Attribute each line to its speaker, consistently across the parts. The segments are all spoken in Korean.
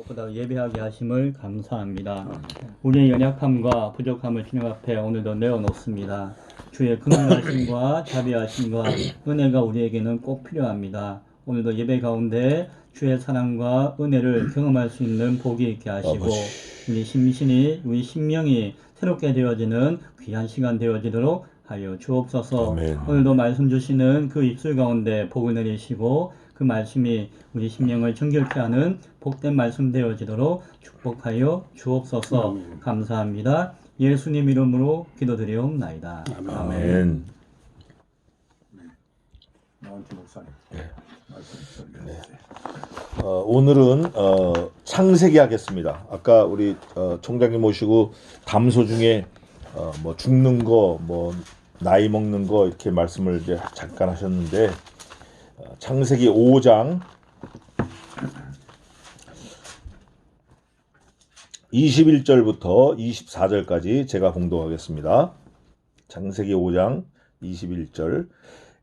Speaker 1: 무엇보다 예배하게 하심을 감사합니다. 우리의 연약함과 부족함을 주님 앞에 오늘도 내어놓습니다. 주의 긍휼하심과 자비하심과 은혜가 우리에게는 꼭 필요합니다. 오늘도 예배 가운데 주의 사랑과 은혜를 경험할 수 있는 복이 있게 하시고 우리 심신이 우리 심령이 새롭게 되어지는 귀한 시간 되어지도록 하여 주옵소서.
Speaker 2: 아멘.
Speaker 1: 오늘도 말씀 주시는 그 입술 가운데 복을 내리시고 그 말씀이 우리 심령을 정결케 하는 복된 말씀 되어지도록 축복하여 주옵소서. 감사합니다. 예수님 이름으로 기도드리옵나이다.
Speaker 2: 아멘.
Speaker 3: 나온지 목사님.
Speaker 2: 오늘은 창세기 하겠습니다. 아까 우리 총장님 모시고 담소 중에 뭐 죽는 거, 뭐 나이 먹는 거 이렇게 말씀을 이제 잠깐 하셨는데 창세기 5장 21절부터 24절까지 제가 봉독하겠습니다. 창세기 5장 21절.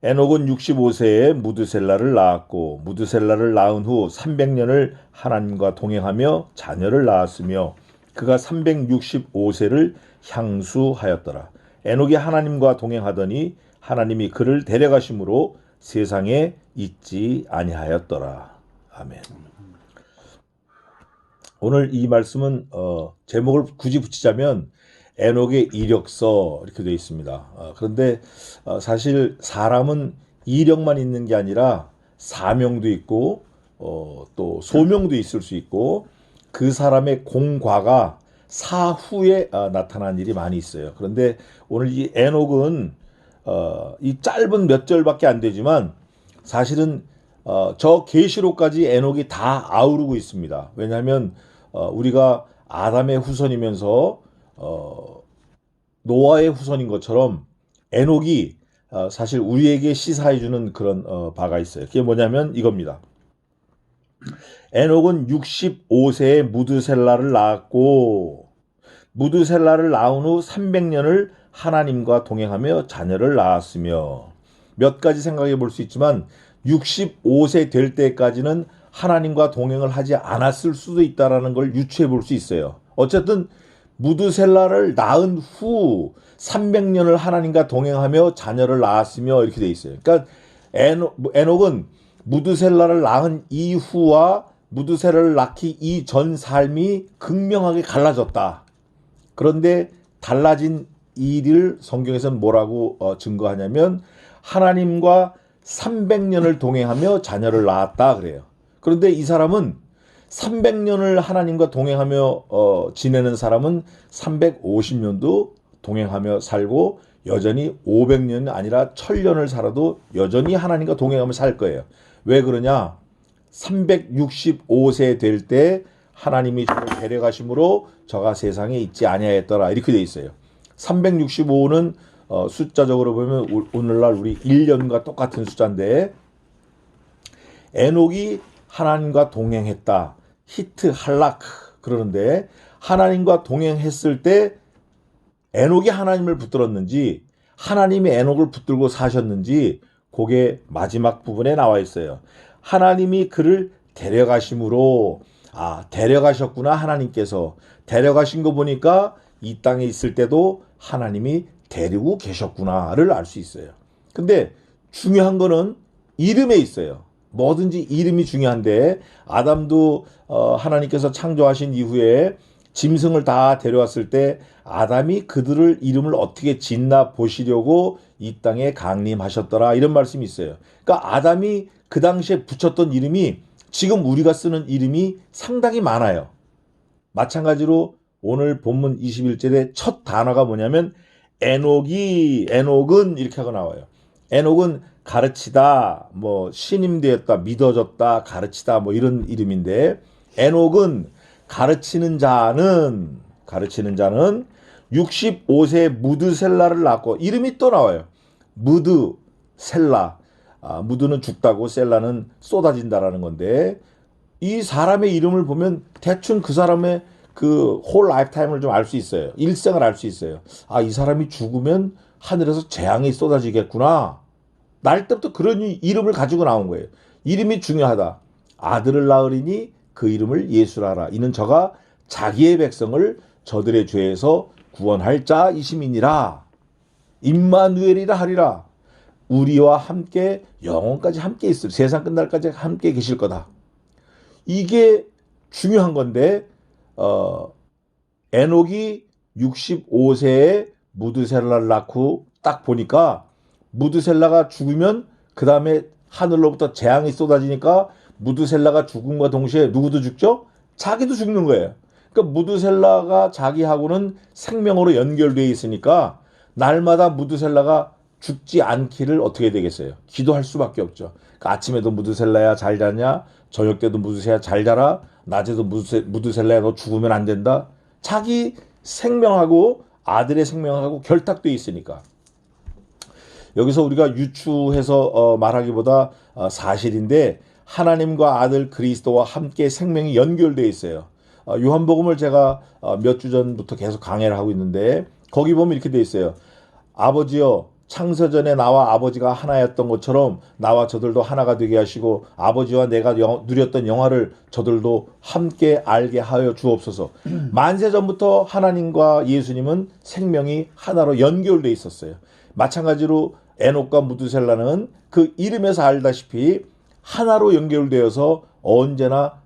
Speaker 2: 에녹은 65세에 무드셀라를 낳았고 무드셀라를 낳은 후 300년을 하나님과 동행하며 자녀를 낳았으며 그가 365세를 향수하였더라. 에녹이 하나님과 동행하더니 하나님이 그를 데려가심으로 세상에 있지 아니하였더라. 아멘. 오늘 이 말씀은 제목을 굳이 붙이자면 에녹의 이력서 이렇게 되어 있습니다. 그런데 사실 사람은 이력만 있는 게 아니라 사명도 있고 또 소명도 있을 수 있고 그 사람의 공과가 사후에 나타난 일이 많이 있어요. 그런데 오늘 이 에녹은 이 짧은 몇 절밖에 안 되지만 사실은 저 계시록까지 에녹이 다 아우르고 있습니다. 왜냐하면 우리가 아담의 후손이면서 노아의 후손인 것처럼 에녹이 사실 우리에게 시사해주는 그런 바가 있어요. 그게 뭐냐면 이겁니다. 에녹은 65세에 무드셀라를 낳았고 무드셀라를 낳은 후 300년을 하나님과 동행하며 자녀를 낳았으며 몇 가지 생각해 볼 수 있지만 65세 될 때까지는 하나님과 동행을 하지 않았을 수도 있다는 걸 유추해 볼 수 있어요. 어쨌든 무드셀라를 낳은 후 300년을 하나님과 동행하며 자녀를 낳았으며 이렇게 돼 있어요. 그러니까 에녹은 무드셀라를 낳은 이후와 무드셀라를 낳기 이전 삶이 극명하게 갈라졌다. 그런데 달라진 일을 성경에서는 뭐라고 증거하냐면 하나님과 300년을 동행하며 자녀를 낳았다 그래요. 그런데 이 사람은 300년을 하나님과 동행하며 지내는 사람은 350년도 동행하며 살고 여전히 500년이 아니라 1000년을 살아도 여전히 하나님과 동행하며 살 거예요. 왜 그러냐? 365세 될 때 하나님이 저를 데려가심으로 저가 세상에 있지 아니하였더라 이렇게 돼 있어요. 365는 숫자적으로 보면 오늘날 우리 1년과 똑같은 숫자인데 에녹이 하나님과 동행했다. 히트 할라크 그러는데 하나님과 동행했을 때 에녹이 하나님을 붙들었는지 하나님이 에녹을 붙들고 사셨는지 그게 마지막 부분에 나와 있어요. 하나님이 그를 데려가심으로 데려가셨구나. 하나님께서 데려가신 거 보니까 이 땅에 있을 때도 하나님이 데리고 계셨구나를 알 수 있어요. 근데 중요한 거는 이름에 있어요. 뭐든지 이름이 중요한데 아담도 하나님께서 창조하신 이후에 짐승을 다 데려왔을 때 아담이 그들을 이름을 어떻게 짓나 보시려고 이 땅에 강림하셨더라 이런 말씀이 있어요. 그러니까 아담이 그 당시에 붙였던 이름이 지금 우리가 쓰는 이름이 상당히 많아요. 마찬가지로 오늘 본문 21절의 첫 단어가 뭐냐면 에녹은 이렇게 하고 나와요. 에녹은 가르치다, 뭐 신임되었다, 믿어졌다, 가르치다 뭐 이런 이름인데 에녹은 가르치는 자는 65세 무드셀라를 낳고 이름이 또 나와요. 무드셀라. 무드는 죽다고 셀라는 쏟아진다라는 건데 이 사람의 이름을 보면 대충 그 사람의 그 홀 라이프타임을 좀 알 수 있어요. 일생을 알 수 있어요. 이 사람이 죽으면 하늘에서 재앙이 쏟아지겠구나. 날 때부터 그런 이름을 가지고 나온 거예요. 이름이 중요하다. 아들을 낳으리니 그 이름을 예수라 하라. 이는 저가 자기의 백성을 저들의 죄에서 구원할 자이심이니라. 임마누엘이라 하리라. 우리와 함께 영원까지 함께 있을, 세상 끝날까지 함께 계실 거다. 이게 중요한 건데 에녹이 65세에 무드셀라를 낳고 딱 보니까 무드셀라가 죽으면 그 다음에 하늘로부터 재앙이 쏟아지니까 무드셀라가 죽음과 동시에 누구도 죽죠? 자기도 죽는 거예요. 그러니까 무드셀라가 자기하고는 생명으로 연결되어 있으니까 날마다 무드셀라가 죽지 않기를 어떻게 되겠어요? 기도할 수밖에 없죠. 그러니까 아침에도 무드셀라야 잘 자냐? 저녁 때도 무드셀라야 잘 자라? 낮에도 무드셀라야 너 죽으면 안 된다? 자기 생명하고 아들의 생명하고 결탁되어 있으니까. 여기서 우리가 유추해서 말하기보다 사실인데 하나님과 아들 그리스도와 함께 생명이 연결되어 있어요. 요한복음을 제가 몇 주 전부터 계속 강해를 하고 있는데 거기 보면 이렇게 되어 있어요. 아버지여 창세전에 나와 아버지가 하나였던 것처럼 나와 저들도 하나가 되게 하시고 아버지와 내가 누렸던 영화를 저들도 함께 알게 하여 주옵소서. 만세전부터 하나님과 예수님은 생명이 하나로 연결되어 있었어요. 마찬가지로 에녹과 무드셀라는 그 이름에서 알다시피 하나로 연결되어서 언제나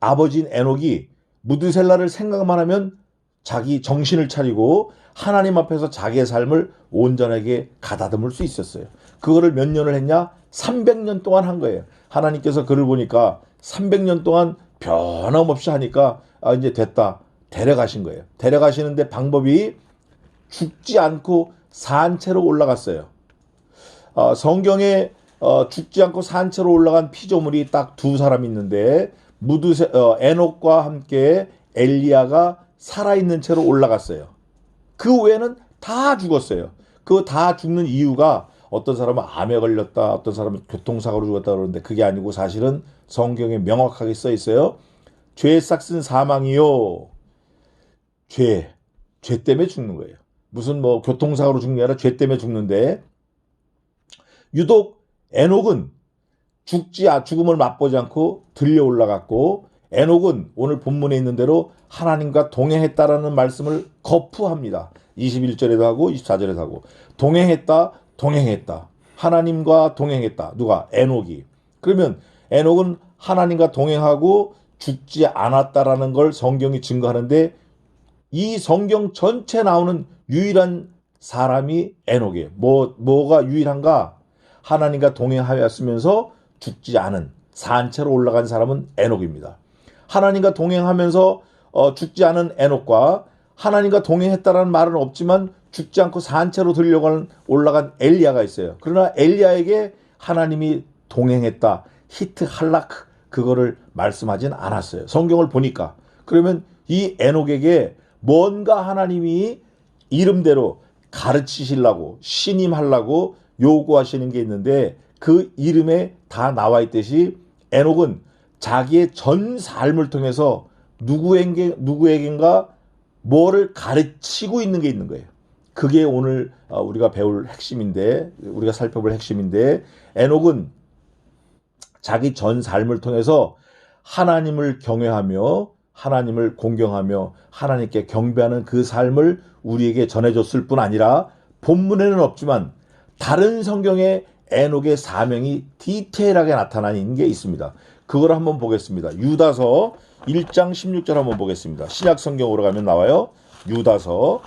Speaker 2: 아버지인 에녹이 무드셀라를 생각만 하면 자기 정신을 차리고 하나님 앞에서 자기의 삶을 온전하게 가다듬을 수 있었어요. 그거를 몇 년을 했냐? 300년 동안 한 거예요. 하나님께서 그를 보니까 300년 동안 변함없이 하니까 이제 됐다. 데려가신 거예요. 데려가시는데 방법이 죽지 않고 산채로 올라갔어요. 성경에 죽지 않고 산채로 올라간 피조물이 딱 두 사람 있는데 에녹과 함께 엘리야가 살아있는 채로 올라갔어요. 그 외에는 다 죽었어요. 그 다 죽는 이유가 어떤 사람은 암에 걸렸다, 어떤 사람은 교통사고로 죽었다 그러는데 그게 아니고 사실은 성경에 명확하게 써 있어요. 죄의 싹슨 사망이요. 죄 때문에 죽는 거예요. 무슨 뭐 교통사고로 죽는 게 아니라 죄 때문에 죽는데 유독 에녹은 죽음을 맛보지 않고 들려 올라갔고 에녹은 오늘 본문에 있는 대로 하나님과 동행했다라는 말씀을 거푸합니다. 21절에도 하고 24절에도 하고 동행했다. 하나님과 동행했다. 누가? 에녹이. 그러면 에녹은 하나님과 동행하고 죽지 않았다라는 걸 성경이 증거하는데 이 성경 전체 나오는 유일한 사람이 에녹이에요. 뭐가 유일한가? 하나님과 동행하였으면서 죽지 않은 산채로 올라간 사람은 에녹입니다. 하나님과 동행하면서 죽지 않은 에녹과 하나님과 동행했다라는 말은 없지만 죽지 않고 산채로 올라간 엘리야가 있어요. 그러나 엘리야에게 하나님이 동행했다. 히트 할라크 그거를 말씀하진 않았어요. 성경을 보니까. 그러면 이 에녹에게 뭔가 하나님이 이름대로 가르치시려고 신임하려고 요구하시는 게 있는데 그 이름에 다 나와 있듯이 에녹은 자기의 전 삶을 통해서 누구에겐가 뭐를 가르치고 있는 게 있는 거예요. 그게 오늘 우리가 배울 핵심인데 우리가 살펴볼 핵심인데 에녹은 자기 전 삶을 통해서 하나님을 경외하며 하나님을 공경하며 하나님께 경배하는 그 삶을 우리에게 전해줬을 뿐 아니라 본문에는 없지만 다른 성경에 에녹의 사명이 디테일하게 나타나는 게 있습니다. 그걸 한번 보겠습니다. 유다서 1장 16절 한번 보겠습니다. 신약 성경으로 가면 나와요. 유다서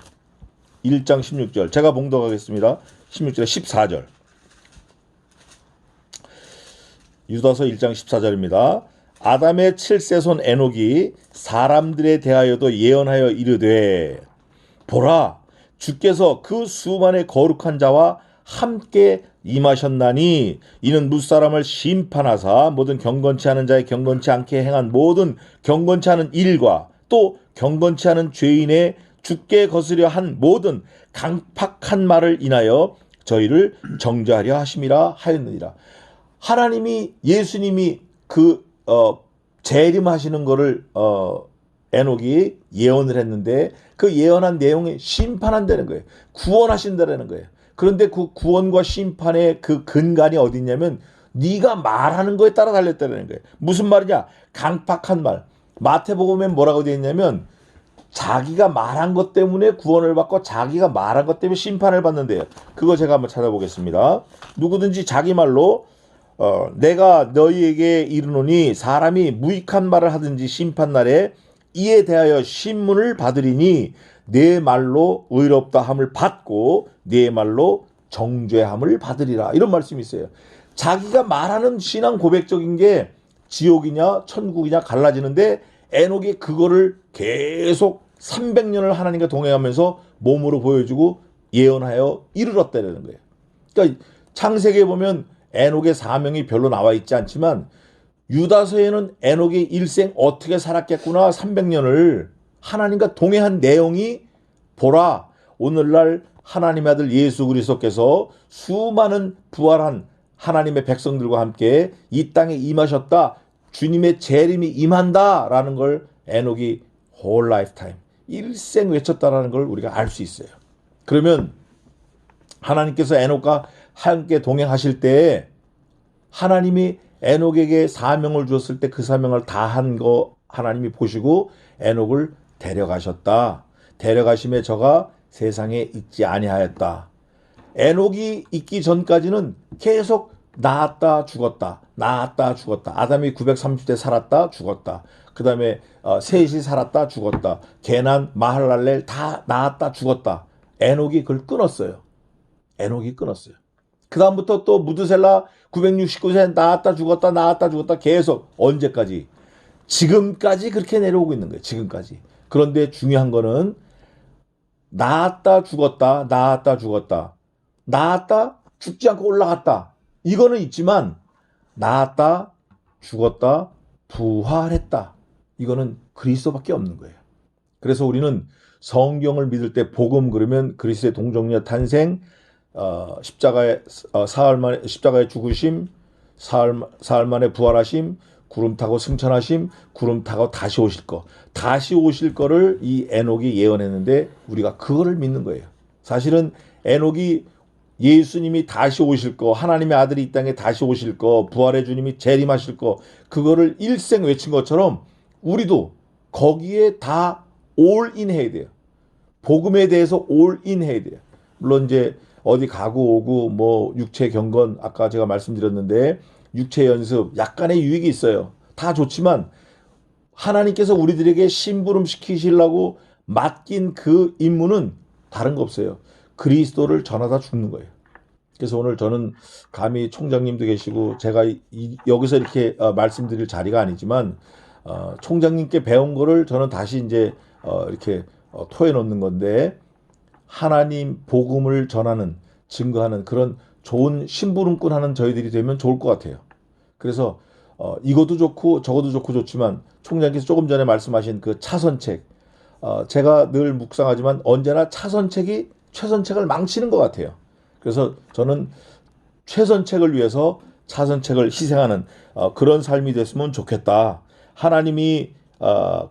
Speaker 2: 1장 16절 제가 봉독하겠습니다. 16절에 14절 유다서 1장 14절입니다. 아담의 7세손 에녹이 사람들에 대하여도 예언하여 이르되 보라 주께서 그 수만의 거룩한 자와 함께 임하셨나니 이는 무사람을 심판하사 모든 경건치 않은 자의 경건치 않게 행한 모든 경건치 않은 일과 또 경건치 않은 죄인의 죽게 거스려 한 모든 강팍한 말을 인하여 저희를 정죄하려 하심이라 하였느니라. 하나님이 예수님이 재림하시는 거를 에녹이 예언을 했는데 그 예언한 내용이 심판한다는 거예요. 구원하신다는 거예요. 그런데 그 구원과 심판의 그 근간이 어디 있냐면 네가 말하는 거에 따라 달렸다는 거예요. 무슨 말이냐? 강팍한 말. 마태복음에 뭐라고 되어 있냐면 자기가 말한 것 때문에 구원을 받고 자기가 말한 것 때문에 심판을 받는데요. 그거 제가 한번 찾아보겠습니다. 누구든지 자기 말로 내가 너희에게 이르노니 사람이 무익한 말을 하든지 심판날에 이에 대하여 신문을 받으리니 내 말로 의롭다 함을 받고 내 말로 정죄함을 받으리라. 이런 말씀이 있어요. 자기가 말하는 신앙 고백적인 게 지옥이냐 천국이냐 갈라지는데 에녹이 그거를 계속 300년을 하나님과 동행하면서 몸으로 보여주고 예언하여 이르렀다는 거예요. 그러니까 창세기에 보면 에녹의 사명이 별로 나와 있지 않지만 유다서에는 에녹의 일생 어떻게 살았겠구나 300년을 하나님과 동행한 내용이 보라 오늘날 하나님의 아들 예수 그리스도께서 수많은 부활한 하나님의 백성들과 함께 이 땅에 임하셨다. 주님의 재림이 임한다라는 걸 에녹이 whole lifetime 일생 외쳤다라는 걸 우리가 알 수 있어요. 그러면 하나님께서 에녹과 함께 동행하실 때 하나님이 에녹에게 사명을 주었을 때 그 사명을 다한 거 하나님이 보시고 에녹을 데려가셨다. 데려가심에 저가 세상에 있지 아니하였다. 에녹이 있기 전까지는 계속 낳았다 죽었다 낳았다 죽었다. 아담이 930대 살았다 죽었다. 그 다음에 셋이 살았다 죽었다. 게난 마할랄렐 다 낳았다 죽었다. 에녹이 그걸 끊었어요. 에녹이 끊었어요. 그 다음부터 또 무드셀라 969세 낳았다 죽었다 낳았다 죽었다 계속 언제까지? 지금까지 그렇게 내려오고 있는 거예요. 지금까지. 그런데 중요한 거는 낳았다 죽었다 낳았다 죽었다 낳았다 죽지 않고 올라갔다 이거는 있지만 낳았다 죽었다 부활했다 이거는 그리스도밖에 없는 거예요. 그래서 우리는 성경을 믿을 때 복음 그러면 그리스도의 동정녀 탄생 십자가의 사흘 만에 십자가의 죽으심 사흘 만에 부활하심 구름 타고 승천하심 구름 타고 다시 오실 거를 이 에녹이 예언했는데 우리가 그거를 믿는 거예요. 사실은 에녹이 예수님이 다시 오실 거 하나님의 아들이 이 땅에 다시 오실 거 부활의 주님이 재림하실 거 그거를 일생 외친 것처럼 우리도 거기에 다 올인 해야 돼요. 복음에 대해서 올인 해야 돼요. 물론 이제 어디 가고 오고 뭐 육체 경건 아까 제가 말씀드렸는데 육체 연습 약간의 유익이 있어요. 다 좋지만 하나님께서 우리들에게 심부름 시키시려고 맡긴 그 임무는 다른 거 없어요. 그리스도를 전하다 죽는 거예요. 그래서 오늘 저는 감히 총장님도 계시고 제가 여기서 이렇게 말씀드릴 자리가 아니지만 총장님께 배운 거를 저는 다시 이제 이렇게 토해 놓는 건데 하나님 복음을 전하는 증거하는 그런 좋은 심부름꾼 하는 저희들이 되면 좋을 것 같아요. 그래서 이것도 좋고 저것도 좋고 좋지만 총장님께서 조금 전에 말씀하신 그 차선책 제가 늘 묵상하지만 언제나 차선책이 최선책을 망치는 것 같아요. 그래서 저는 최선책을 위해서 차선책을 희생하는 그런 삶이 됐으면 좋겠다. 하나님이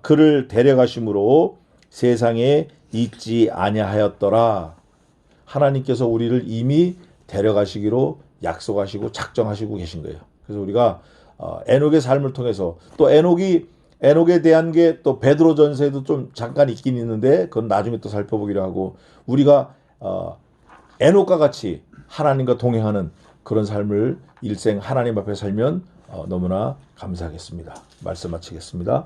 Speaker 2: 그를 데려가심으로 세상에 있지 아니하였더라. 하나님께서 우리를 이미 데려가시기로 약속하시고 작정하시고 계신 거예요. 그래서 우리가 에녹의 삶을 통해서 또 에녹에 대한 게 또 베드로전서에도 좀 잠깐 있긴 있는데 그건 나중에 또 살펴보기로 하고 우리가 에녹과 같이 하나님과 동행하는 그런 삶을 일생 하나님 앞에 살면 너무나 감사하겠습니다. 말씀 마치겠습니다.